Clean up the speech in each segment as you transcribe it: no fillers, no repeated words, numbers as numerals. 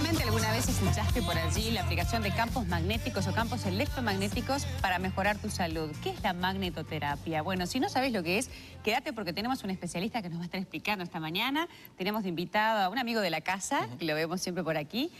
Seguramente alguna vez escuchaste por allí la aplicación de campos magnéticos o campos electromagnéticos para mejorar tu salud. ¿Qué es la magnetoterapia? Bueno, si no sabes lo que es, quédate porque tenemos un especialista que nos va a estar explicando esta mañana. Tenemos de invitado a un amigo de la casa, que lo vemos siempre por aquí,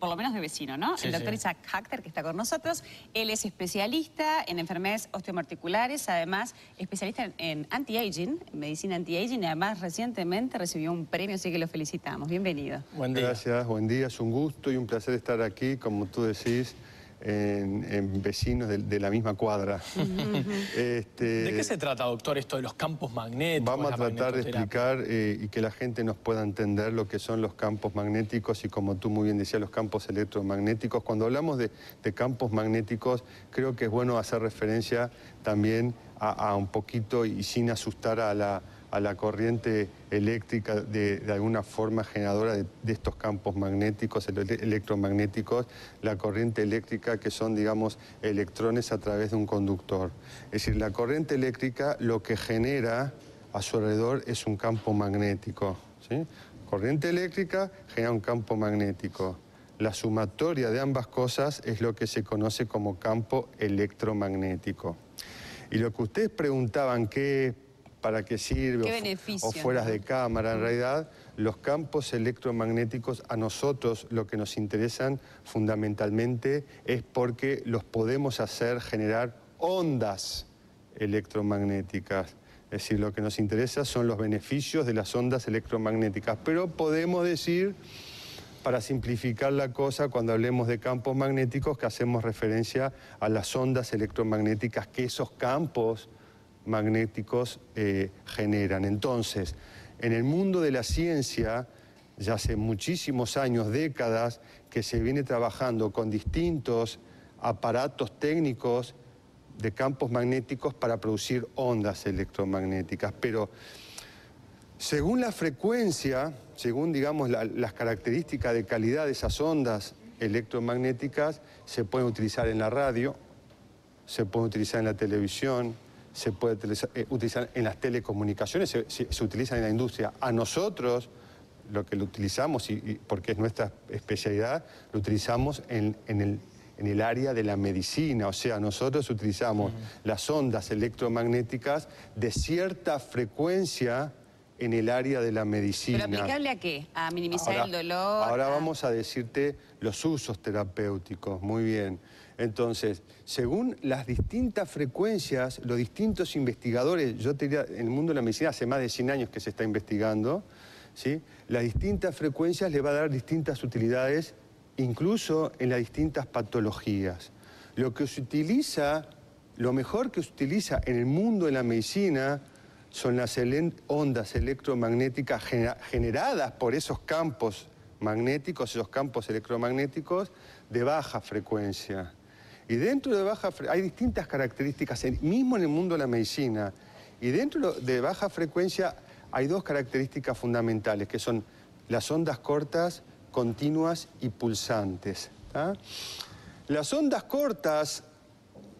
por lo menos de vecino, ¿no? Sí, el doctor Isaac Hachter, que está con nosotros. Él es especialista en enfermedades osteoarticulares, además especialista en anti-aging, medicina anti-aging, y además recientemente recibió un premio, así que lo felicitamos. Bienvenido. Buen día. Gracias, buen día. Es un gusto y un placer estar aquí, como tú decís, en vecinos de la misma cuadra. ¿De qué se trata, doctor, esto de los campos magnéticos? Vamos a tratar de explicar y que la gente nos pueda entender lo que son los campos magnéticos y, como tú muy bien decías, los campos electromagnéticos. Cuando hablamos de campos magnéticos, creo que es bueno hacer referencia también a un poquito, y sin asustar a la corriente eléctrica de alguna forma generadora de estos campos magnéticos, electromagnéticos, la corriente eléctrica, que son, digamos, electrones a través de un conductor. Es decir, la corriente eléctrica lo que genera a su alrededor es un campo magnético, ¿sí? Corriente eléctrica genera un campo magnético. La sumatoria de ambas cosas es lo que se conoce como campo electromagnético. Y lo que ustedes preguntaban, ¿para qué sirve? ¿Qué beneficio? O fuera de cámara, en realidad, los campos electromagnéticos a nosotros lo que nos interesan fundamentalmente es porque los podemos hacer generar ondas electromagnéticas. Es decir, lo que nos interesa son los beneficios de las ondas electromagnéticas. Pero podemos decir, para simplificar la cosa, cuando hablemos de campos magnéticos, que hacemos referencia a las ondas electromagnéticas que esos campos magnéticos generan. Entonces, en el mundo de la ciencia, ya hace muchísimos años, décadas, que se viene trabajando con distintos aparatos técnicos de campos magnéticos para producir ondas electromagnéticas. Pero según la frecuencia, según, digamos, las características de calidad de esas ondas electromagnéticas, se pueden utilizar en la radio, se pueden utilizar en la televisión, se puede utilizar en las telecomunicaciones, se utiliza en la industria. A nosotros, lo que lo utilizamos, y porque es nuestra especialidad, lo utilizamos en el área de la medicina. O sea, nosotros utilizamos las ondas electromagnéticas de cierta frecuencia en el área de la medicina. ¿Pero aplicable a qué? ¿A minimizar el dolor? Ahora vamos a decirte los usos terapéuticos. Muy bien. Entonces, según las distintas frecuencias, los distintos investigadores, yo te diría, en el mundo de la medicina hace más de 100 años que se está investigando, ¿sí? Las distintas frecuencias le va a dar distintas utilidades, incluso en las distintas patologías. Lo que se utiliza, lo mejor que se utiliza en el mundo de la medicina son las ondas electromagnéticas generadas por esos campos magnéticos, esos campos electromagnéticos de baja frecuencia. Y dentro de baja frecuencia hay distintas características, mismo en el mundo de la medicina. Y dentro de baja frecuencia hay dos características fundamentales, que son las ondas cortas, continuas y pulsantes. ¿Tá? Las ondas cortas,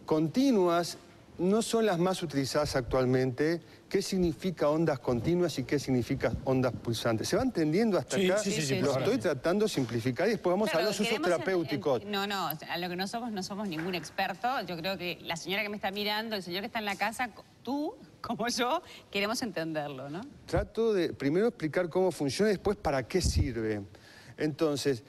continuas, no son las más utilizadas actualmente. ¿Qué significa ondas continuas y qué significa ondas pulsantes? ¿Se va entendiendo hasta acá? Sí. Lo estoy tratando de simplificar y después vamos a los usos terapéuticos. No, a lo que no somos ningún experto. Yo creo que la señora que me está mirando, el señor que está en la casa, tú, como yo, queremos entenderlo, ¿no? Trato de primero explicar cómo funciona y después para qué sirve. Entonces,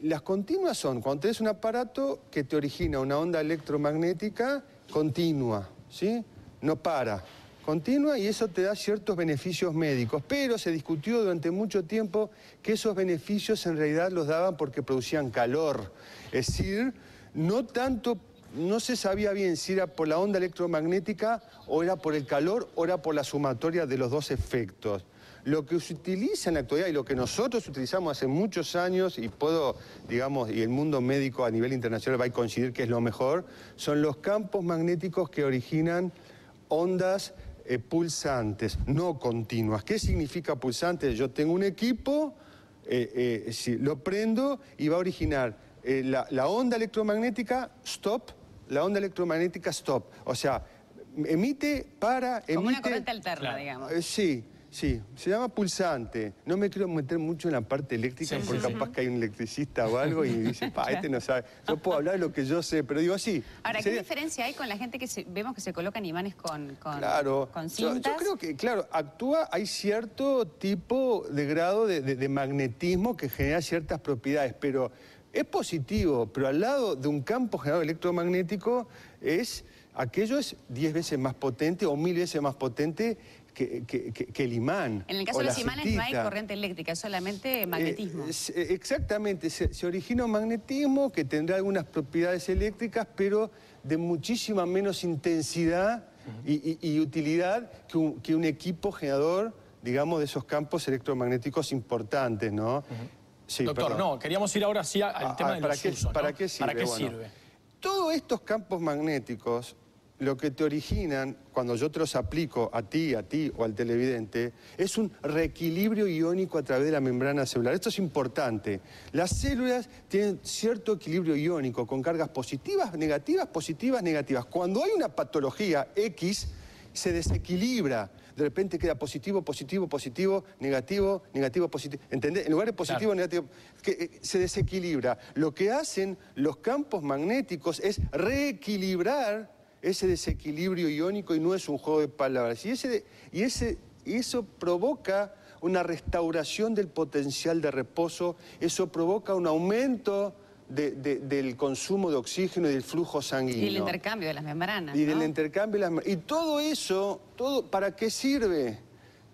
las continuas son cuando tenés un aparato que te origina una onda electromagnética continua, ¿sí? No para. Continua, y eso te da ciertos beneficios médicos, pero se discutió durante mucho tiempo que esos beneficios en realidad los daban porque producían calor. Es decir, no se sabía bien si era por la onda electromagnética o era por el calor o era por la sumatoria de los dos efectos. Lo que se utiliza en la actualidad y lo que nosotros utilizamos hace muchos años, y y el mundo médico a nivel internacional va a coincidir que es lo mejor, son los campos magnéticos que originan ondas pulsantes, no continuas. ¿Qué significa pulsante? Yo tengo un equipo, lo prendo y va a originar la onda electromagnética stop, la onda electromagnética stop. O sea, emite, para, emite... Como una corriente alterna, digamos. Sí. Sí, se llama pulsante. No me quiero meter mucho en la parte eléctrica porque capaz que hay un electricista o algo y dice, este no sabe. Yo puedo hablar de lo que yo sé, pero digo así. Ahora, ¿qué diferencia hay con la gente que vemos que se colocan imanes con cintas? Yo creo que, claro, hay cierto tipo de grado de magnetismo que genera ciertas propiedades, pero es positivo, pero al lado de un campo generador electromagnético aquello es 10 veces más potente o 1000 veces más potente que el imán. En el caso de los imanes no hay corriente eléctrica, es solamente magnetismo. Exactamente, se origina un magnetismo que tendrá algunas propiedades eléctricas, pero de muchísima menos intensidad y utilidad que un equipo generador, digamos, de esos campos electromagnéticos importantes, ¿no? Sí, doctor, perdón. no, queríamos ir ahora sí al tema de los usos, ¿no? ¿Para qué sirve? ¿Para qué sirve? Todos estos campos magnéticos, lo que te originan, cuando yo te los aplico a ti o al televidente, es un reequilibrio iónico a través de la membrana celular. Esto es importante. Las células tienen cierto equilibrio iónico con cargas positivas, negativas, positivas, negativas. Cuando hay una patología X, se desequilibra. De repente queda positivo, positivo, positivo, negativo, negativo, positivo. ¿Entendés? En lugar de positivo, negativo, se desequilibra. Lo que hacen los campos magnéticos es reequilibrar ese desequilibrio iónico y no es un juego de palabras. Y eso provoca una restauración del potencial de reposo, eso provoca un aumento del consumo de oxígeno y del flujo sanguíneo. Y el intercambio de las membranas, Y del intercambio de las membranas. Y todo eso, ¿para qué sirve?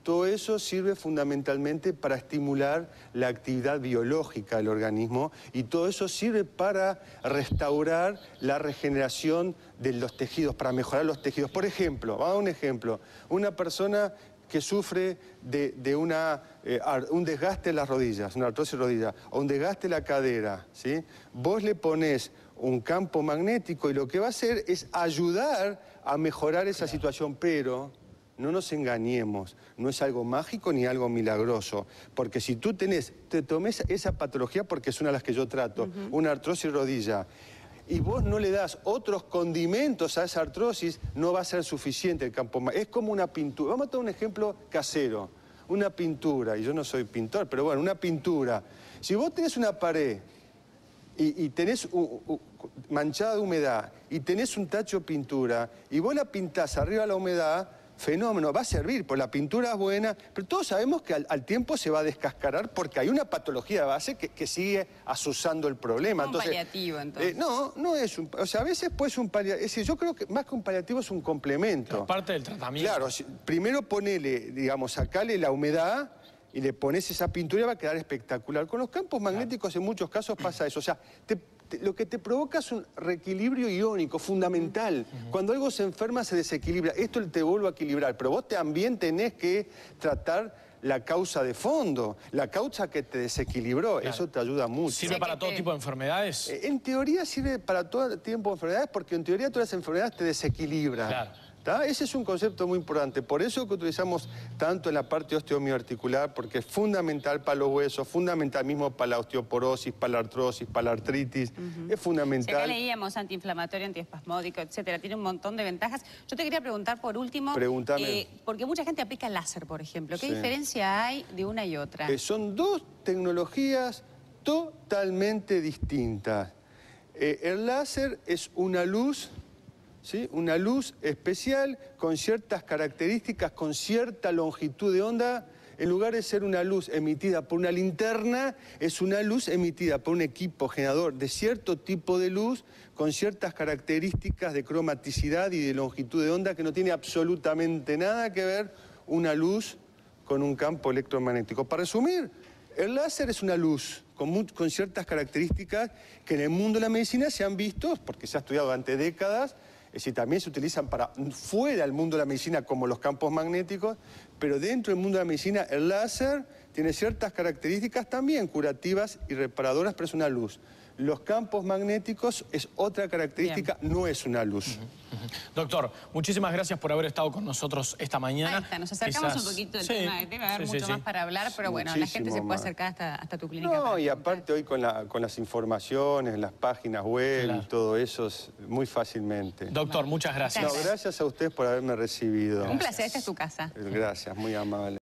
Todo eso sirve fundamentalmente para estimular la actividad biológica del organismo y todo eso sirve para restaurar la regeneración de los tejidos, para mejorar los tejidos. Por ejemplo, vamos a un ejemplo, una persona que sufre de un desgaste en las rodillas, una artrosis de rodilla, o un desgaste en la cadera, ¿sí? Vos le ponés un campo magnético y lo que va a hacer es ayudar a mejorar esa situación, pero no nos engañemos, no es algo mágico ni algo milagroso, porque si tú te tomes esa patología, porque es una de las que yo trato, una artrosis de rodilla, y vos no le das otros condimentos a esa artrosis, no va a ser suficiente el campo magnético. Es como una pintura. Vamos a tomar un ejemplo casero. Una pintura, y yo no soy pintor, pero bueno, una pintura. Si vos tenés una pared y tenés manchada de humedad y tenés un tacho de pintura y vos la pintás arriba de la humedad, fenómeno, va a servir, pues la pintura es buena, pero todos sabemos que al tiempo se va a descascarar porque hay una patología de base que sigue asusando el problema. Un paliativo, entonces. No es un... O sea, a veces puede ser un paliativo. Es decir, yo creo que más que un paliativo es un complemento. Es parte del tratamiento. Claro, primero ponele, digamos, sacale la humedad y le pones esa pintura y va a quedar espectacular. Con los campos magnéticos en muchos casos pasa eso. O sea, lo que te provoca es un reequilibrio iónico fundamental. Cuando algo se enferma se desequilibra. Esto te vuelve a equilibrar, pero vos también tenés que tratar la causa de fondo, la causa que te desequilibró. Claro. Eso te ayuda mucho. ¿Sirve para todo tipo de enfermedades? En teoría sirve para todo tipo de enfermedades porque en teoría todas las enfermedades te desequilibran. Claro. Ese es un concepto muy importante, por eso que utilizamos tanto en la parte osteomioarticular, porque es fundamental para los huesos, fundamental mismo para la osteoporosis, para la artrosis, para la artritis, es fundamental. Si acá leíamos antiinflamatorio, antiespasmódico, etcétera, tiene un montón de ventajas. Yo te quería preguntar por último, porque mucha gente aplica láser, por ejemplo, ¿qué diferencia hay de una y otra? Son dos tecnologías totalmente distintas. El láser es una luz... ¿sí? Una luz especial con ciertas características, con cierta longitud de onda. En lugar de ser una luz emitida por una linterna, es una luz emitida por un equipo generador de cierto tipo de luz con ciertas características de cromaticidad y de longitud de onda que no tiene absolutamente nada que ver una luz con un campo electromagnético. Para resumir, el láser es una luz con ciertas características que en el mundo de la medicina se han visto, porque se ha estudiado durante décadas, es decir, también se utilizan para fuera del mundo de la medicina como los campos magnéticos, pero dentro del mundo de la medicina el láser tiene ciertas características también curativas y reparadoras, pero es una luz. Los campos magnéticos es otra característica, no es una luz. Doctor, muchísimas gracias por haber estado con nosotros esta mañana. Ahí está, nos acercamos un poquito del tema. Debe haber mucho más para hablar, pero bueno, la gente se puede acercar hasta tu clínica. No, y aparte hoy con las informaciones, las páginas web y todo eso, muy fácilmente. Doctor, muchas gracias. No, gracias a ustedes por haberme recibido. Un placer, esta es tu casa. Gracias, muy amable.